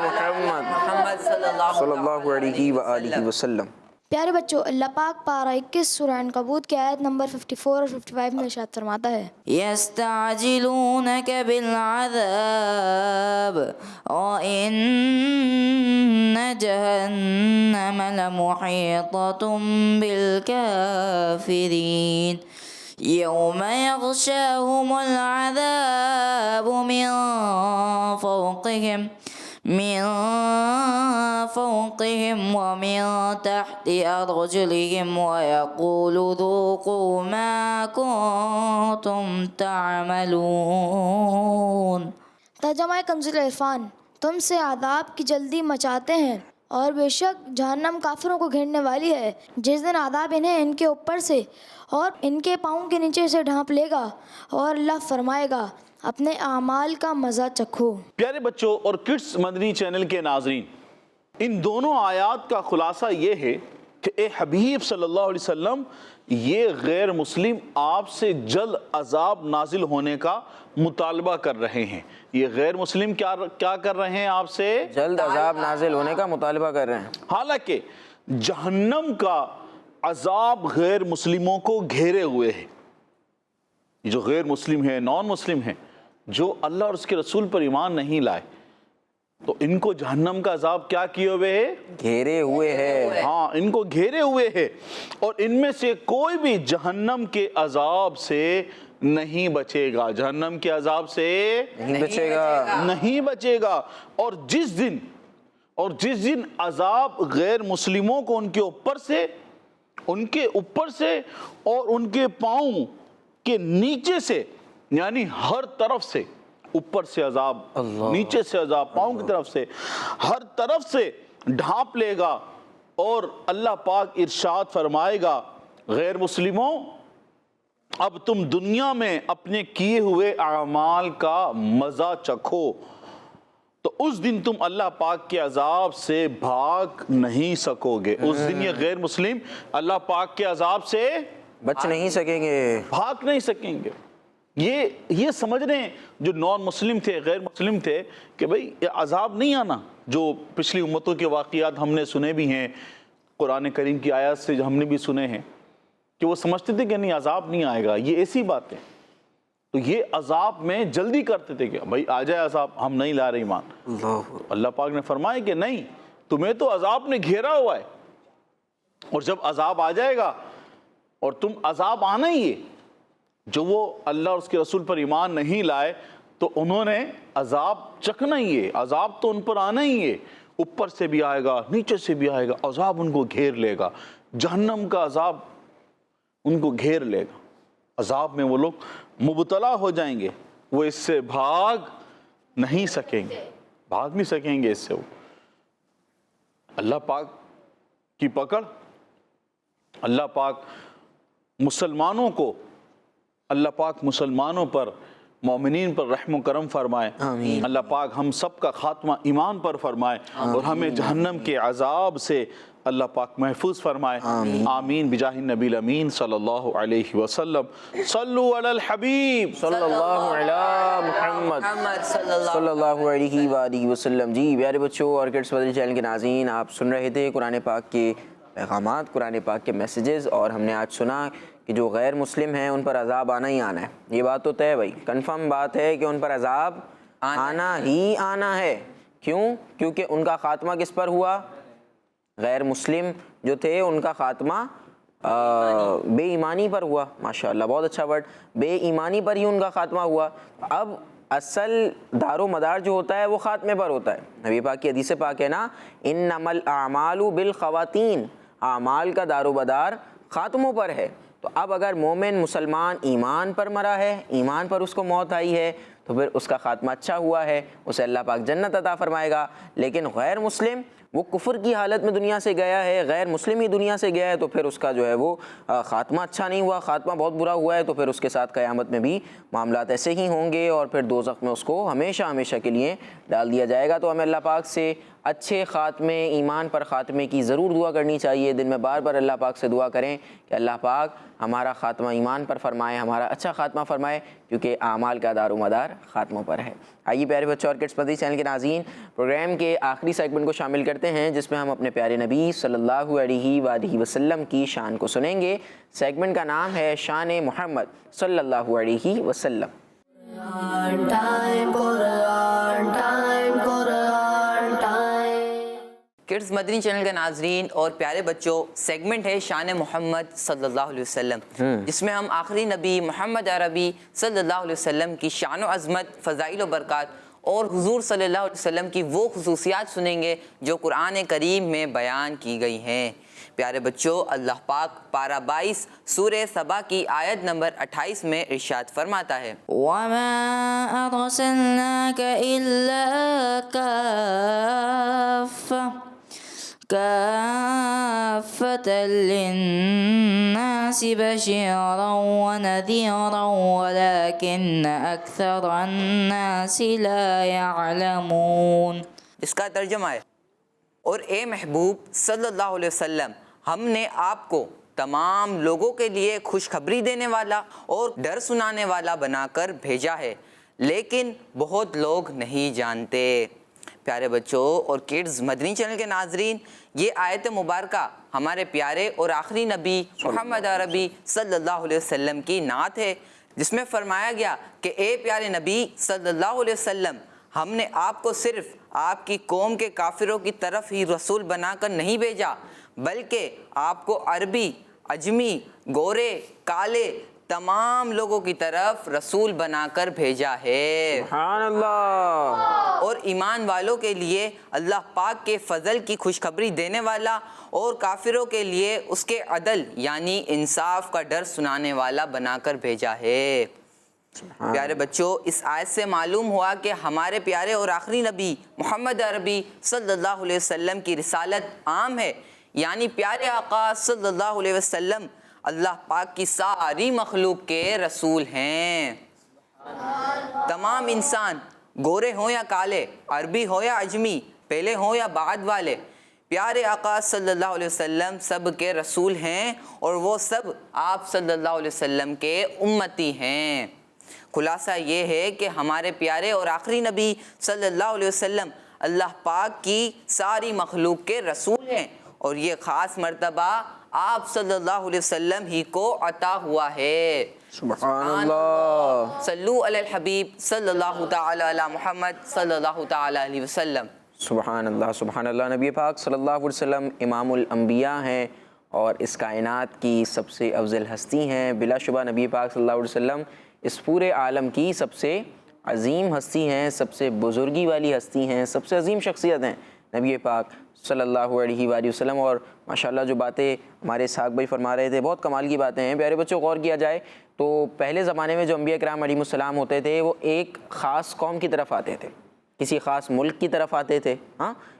B: محمد صلی اللہ علیہ وآلہ وسلم.
A: پیارے بچوں، اللہ پاک پارہ 21 سورہ عنکبوت کی آیت نمبر 54 اور 55 میں ارشاد فرماتا ہے
G: يستعجلونك بالعذاب وإن جهنم لمحيطة بالكافرين يوم يغشاهم العذاب من فوقهم ومن تحت أرجلهم ويقول ذوقوا ما كنتم تعملون.
A: ترجمہ کنز العرفان. تم سے عذاب کی جلدی مچاتے ہیں اور بے شک جہنم کافروں کو گھیرنے والی ہے. جس دن عذاب انہیں ان کے اوپر سے اور ان کے پاؤں کے نیچے سے ڈھانپ لے گا اور اللہ فرمائے گا اپنے اعمال کا مزہ چکھو.
E: پیارے بچوں اور کڈس مدنی چینل کے ناظرین، ان دونوں آیات کا خلاصہ یہ ہے کہ اے حبیب صلی اللہ علیہ وسلم، یہ غیر مسلم آپ سے جلد عذاب نازل ہونے کا مطالبہ کر رہے ہیں. یہ غیر مسلم کیا کر رہے ہیں؟ آپ سے
B: جلد عذاب نازل ہونے کا مطالبہ کر رہے ہیں.
E: حالانکہ جہنم کا عذاب غیر مسلموں کو گھیرے ہوئے ہے. جو غیر مسلم ہیں، نان مسلم ہیں، جو اللہ اور اس کے رسول پر ایمان نہیں لائے، تو ان کو جہنم کا عذاب کیا کیے ہوئے ہے؟
B: گھیرے ہوئے ہے.
E: ہاں، ان کو گھیرے ہوئے ہے. اور ان میں سے کوئی بھی جہنم کے عذاب سے نہیں بچے گا. جہنم کے عذاب سے
B: نہیں بچے گا.
E: نہیں بچے گا. اور جس دن عذاب غیر مسلموں کو ان کے اوپر سے اور ان کے پاؤں کے نیچے سے، یعنی ہر طرف سے، اوپر سے عذاب، نیچے سے عذاب، پاؤں کی طرف سے، ہر طرف سے ڈھانپ لے گا. اور اللہ پاک ارشاد فرمائے گا غیر مسلموں، اب تم دنیا میں اپنے کیے ہوئے اعمال کا مزہ چکھو. تو اس دن تم اللہ پاک کے عذاب سے بھاگ نہیں سکو گے. اس دن یہ غیر مسلم اللہ پاک کے عذاب سے
B: بچ نہیں سکیں گے،
E: بھاگ نہیں سکیں گے. یہ سمجھ رہے ہیں جو نان مسلم تھے، غیر مسلم تھے، کہ بھئی یہ عذاب نہیں آنا. جو پچھلی امتوں کے واقعات ہم نے سنے بھی ہیں، قرآن کریم کی آیات سے ہم نے بھی سنے ہیں، کہ وہ سمجھتے تھے کہ نہیں عذاب نہیں آئے گا. یہ ایسی بات ہے. تو یہ عذاب میں جلدی کرتے تھے کہ بھئی آ جائے عذاب، ہم نہیں لا رہے ایمان. اللہ پاک نے فرمایا کہ نہیں، تمہیں تو عذاب نے گھیرا ہوا ہے، اور جب عذاب آ جائے گا، اور تم عذاب آنا ہی ہے. جو وہ اللہ اور اس کے رسول پر ایمان نہیں لائے تو انہوں نے عذاب چکھنا ہی ہے. عذاب تو ان پر آنا ہی ہے. اوپر سے بھی آئے گا، نیچے سے بھی آئے گا. عذاب ان کو گھیر لے گا. جہنم کا عذاب ان کو گھیر لے گا. عذاب میں وہ لوگ مبتلا ہو جائیں گے. وہ اس سے بھاگ نہیں سکیں گے، بھاگ نہیں سکیں گے اس سے. وہ اللہ پاک کی پکڑ، اللہ پاک مسلمانوں پر، مومنین پر رحم و کرم فرمائے. اللہ پاک ہم سب کا خاتمہ ایمان پر فرمائے، اور ہمیں جہنم کے عذاب سے اللہ پاک محفوظ فرمائے. آمین بجاہ النبی الامین صلی اللہ علیہ وسلم. صلو علی الحبیب
B: صلی اللہ علی محمد صلی اللہ علیہ وآلہ وسلم. جی پیارے بچوں اور کڈس مدنی چینل کے ناظرین، آپ سن رہے تھے قرآن پاک کے پیغامات، قرآن پاک کے میسیجز، اور ہم نے آج سنا کہ جو غیر مسلم ہیں ان پر عذاب آنا ہی آنا ہے. یہ بات تو طے بھائی، کنفرم بات ہے کہ ان پر عذاب آنا ہی آنا ہے. کیوں؟ کیونکہ ان کا خاتمہ کس پر ہوا؟ غیر مسلم جو تھے ان کا خاتمہ بے ایمانی پر ہوا. ماشاءاللہ، بہت اچھا ورڈ، بے ایمانی پر ہی ان کا خاتمہ ہوا. اب اصل دار و مدار جو ہوتا ہے وہ خاتمے پر ہوتا ہے. نبی پاک کی حدیث پاک ہے نا، انما الاعمال بالخواتین، اعمال کا دار و مدار خاتموں پر ہے. تو اب اگر مومن مسلمان ایمان پر مرا ہے، ایمان پر اس کو موت آئی ہے، تو تو پھر اس کا خاتمہ اچھا ہوا ہے، اسے اللہ پاک جنت عطا فرمائے گا۔ لیکن غیر مسلم وہ کفر کی حالت میں دنیا سے گیا ہے، غیر مسلم ہی دنیا سے گیا ہے، تو پھر اس کا جو ہے وہ خاتمہ اچھا نہیں ہوا، خاتمہ بہت برا ہوا ہے، تو پھر اس کے ساتھ قیامت میں بھی معاملات ایسے ہی ہوں گے اور پھر دوزخ میں اس کو ہمیشہ ہمیشہ کے لیے ڈال دیا جائے گا۔ تو ہمیں اللہ پاک سے اچھے خاتمے، ایمان پر خاتمے کی ضرور دعا کرنی چاہیے، دن میں بار بار اللہ پاک سے دعا کریں کہ اللہ پاک ہمارا خاتمہ ایمان پر فرمائے، ہمارا اچھا خاتمہ فرمائے، کیونکہ اعمال کا دار و مدار خاتموں پر ہے۔ آئیے پیارے بچوں اور کڈس مدنی چینل کے ناظرین، پروگرام کے آخری سیگمنٹ کو شامل کرتے ہیں جس میں ہم اپنے پیارے نبی صلی اللہ علیہ وآلہ وسلم کی شان کو سنیں گے۔ سیگمنٹ کا نام ہے شان محمد صلی اللہ علیہ وسلم۔
F: کڈس مدنی چینل کے ناظرین اور پیارے بچوں، سیگمنٹ ہے شان محمد صلی اللہ علیہ وسلم، جس میں ہم آخری نبی محمد عربی صلی اللہ علیہ وسلم کی شان و عظمت، فضائل و برکات اور حضور صلی اللہ علیہ وسلم کی وہ خصوصیات سنیں گے جو قرآن کریم میں بیان کی گئی ہیں۔ پیارے بچوں، اللہ پاک پارہ 22 سورہ سبا کی آیت نمبر 28 میں ارشاد فرماتا ہے،
G: وما أرسلناك إلا كافة للناس بشيرا ونذيرا ولكن أكثر الناس لا يعلمون۔
F: اس کا ترجمہ ہے، اور اے محبوب صلی اللہ علیہ وسلم، ہم نے آپ کو تمام لوگوں کے لیے خوشخبری دینے والا اور ڈر سنانے والا بنا کر بھیجا ہے، لیکن بہت لوگ نہیں جانتے۔ پیارے بچوں اور کڈز مدنی چینل کے ناظرین، یہ آیت مبارکہ ہمارے پیارے اور آخری نبی محمد عربی صلی اللہ علیہ وسلم کی نعت ہے، جس میں فرمایا گیا کہ اے پیارے نبی صلی اللہ علیہ وسلم، ہم نے آپ کو صرف آپ کی قوم کے کافروں کی طرف ہی رسول بنا کر نہیں بھیجا، بلکہ آپ کو عربی، عجمی، گورے، کالے تمام لوگوں کی طرف رسول بنا کر بھیجا ہے۔
B: سبحان اللہ۔
F: اور ایمان والوں کے لیے اللہ پاک کے فضل کی خوشخبری دینے والا اور کافروں کے لیے اس کے عدل یعنی انصاف کا ڈر سنانے والا بنا کر بھیجا ہے۔ پیارے بچوں، اس آیت سے معلوم ہوا کہ ہمارے پیارے اور آخری نبی محمد عربی صلی اللہ علیہ وسلم کی رسالت عام ہے، یعنی پیارے آقا صلی اللہ علیہ وسلم اللہ پاک کی ساری مخلوق کے رسول ہیں۔ تمام انسان، گورے ہوں یا کالے، عربی ہو یا عجمی، پہلے ہوں یا بعد والے، پیارے آقا صلی اللہ علیہ وسلم سب کے رسول ہیں اور وہ سب آپ صلی اللہ علیہ وسلم کے امتی ہیں۔ خلاصہ یہ ہے کہ ہمارے پیارے اور آخری نبی صلی اللہ علیہ وسلم اللہ پاک کی ساری مخلوق کے رسول ہیں، اور یہ خاص مرتبہ آپ صلی اللہ علیہ وسلم ہی کو عطا ہوا ہے۔
B: سبحان اللہ۔
F: صلو علی الحبیب صلی اللہ تعالی علی محمد صلی اللہ تعالی علیہ وسلم۔
B: سبحان اللہ، سبحان اللہ۔ نبی پاک صلی اللہ علیہ وسلم امام الانبیاء ہیں اور اس کائنات کی سب سے افضل ہستی ہیں۔ بلا شبہ نبی پاک صلی اللہ علیہ وسلم اس پورے عالم کی سب سے عظیم ہستی ہیں، سب سے بزرگی والی ہستی ہیں، سب سے عظیم شخصیت ہیں نبی پاک صلی اللہ علیہ وآلہ وسلم۔ اور ماشاءاللہ جو باتیں ہمارے اسحاق بھائی فرما رہے تھے بہت کمال کی باتیں ہیں۔ پیارے بچوں، غور کیا جائے تو پہلے زمانے میں جو انبیاء کرام علیہ السلام ہوتے تھے وہ ایک خاص قوم کی طرف آتے تھے، کسی خاص ملک کی طرف آتے تھے،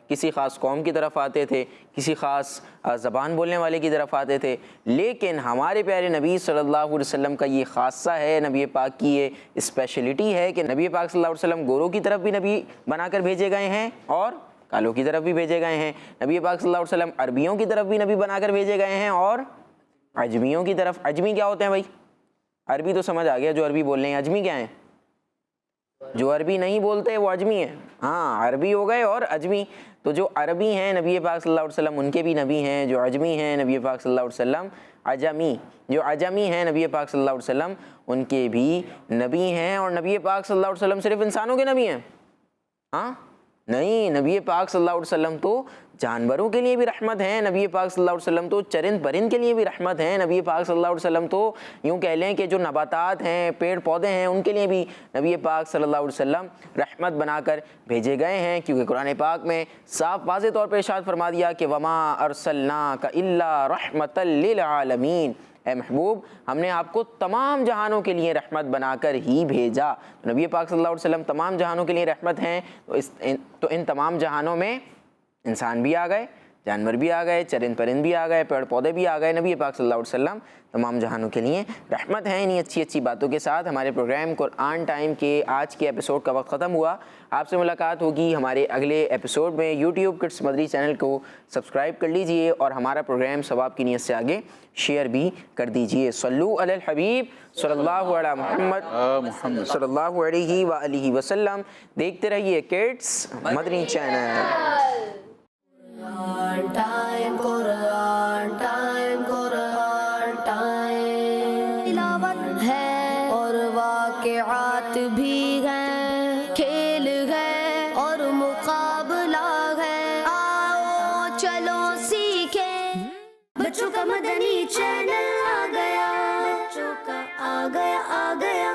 B: کسی خاص قوم کی طرف آتے تھے، کسی خاص زبان بولنے والے کی طرف آتے تھے۔ لیکن ہمارے پیارے نبی صلی اللہ علیہ وسلم کا یہ خاصہ ہے، نبی پاک کی یہ اسپیشلٹی ہے کہ نبی پاک صلی اللہ علیہ وسلم گوروں کی طرف بھی نبی بنا کر بھیجے گئے ہیں اور کالوں کی طرف بھی بھیجے گئے ہیں۔ نبی پاک صلی اللہ علیہ وسلم عربیوں کی طرف بھی نبی بنا کر بھیجے گئے ہیں اور عجمیوں کی طرف۔ عجمی کیا ہوتے ہیں بھائی؟ عربی تو سمجھ آ گیا، جو عربی بول رہے ہیں۔ عجمی کیا ہیں؟ جو عربی نہیں بولتے وہ عجمی ہیں۔ ہاں، عربی ہو گئے اور عجمی۔ تو جو عربی ہیں نبی پاک صلی اللہ علیہ وسلم ان کے بھی نبی ہیں، جو عجمی ہیں نبی پاک صلی اللہ علیہ وسلم عجمی، جو عجمی ہیں نبی پاک صلی اللہ علیہ وسلم ان کے بھی نبی ہیں۔ اور نبی پاک صلی اللہ علیہ وسلم صرف انسانوں کے نبی ہیں؟ نہیں، نبی پاک صلی اللہ علیہ وسلم تو جانوروں کے لیے بھی رحمت ہیں، نبی پاک صلی اللہ علیہ وسلم تو چرند پرند کے لیے بھی رحمت ہیں، نبی پاک صلی اللہ علیہ وسلم تو یوں کہہ لیں کہ جو نباتات ہیں، پیڑ پودے ہیں، ان کے لیے بھی نبی پاک صلی اللہ علیہ وسلم رحمت بنا کر بھیجے گئے ہیں، کیونکہ قرآن پاک میں صاف واضح طور پر ارشاد فرما دیا کہ وما ارسلناک الا رحمۃ للعالمین، اے محبوب ہم نے آپ کو تمام جہانوں کے لیے رحمت بنا کر ہی بھیجا. تو نبی پاک صلی اللہ علیہ وسلم تمام جہانوں کے لیے رحمت ہیں. تو ان تمام جہانوں میں انسان بھی آ گئے, جانور بھی آ گئے, چرند پرند بھی آ گئے, پیڑ پودے بھی آ گئے. نبی پاک صلی اللہ علیہ وسلم تمام جہانوں کے لیے رحمت ہیں. انہی اچھی اچھی باتوں کے ساتھ ہمارے پروگرام قرآن ٹائم کے آج کے ایپیسوڈ کا وقت ختم ہوا. آپ سے ملاقات ہوگی ہمارے اگلے ایپیسوڈ میں. یوٹیوب کڈس مدری چینل کو سبسکرائب کر لیجئے اور ہمارا پروگرام ثواب کی نیت سے آگے شیئر بھی کر دیجئے. صلو علی الحبیب صلی اللہ علی محمد صلی اللہ علیہ وآلہ وسلم. دیکھتے رہیے کڈس مدری چینل.
A: تلاوت ہے اور واقعات بھی ہیں, کھیل ہے اور مقابلہ ہے. آؤ چلو سیکھیں, بچوں کا مدنی چینل آ گیا, بچوں کا آ گیا.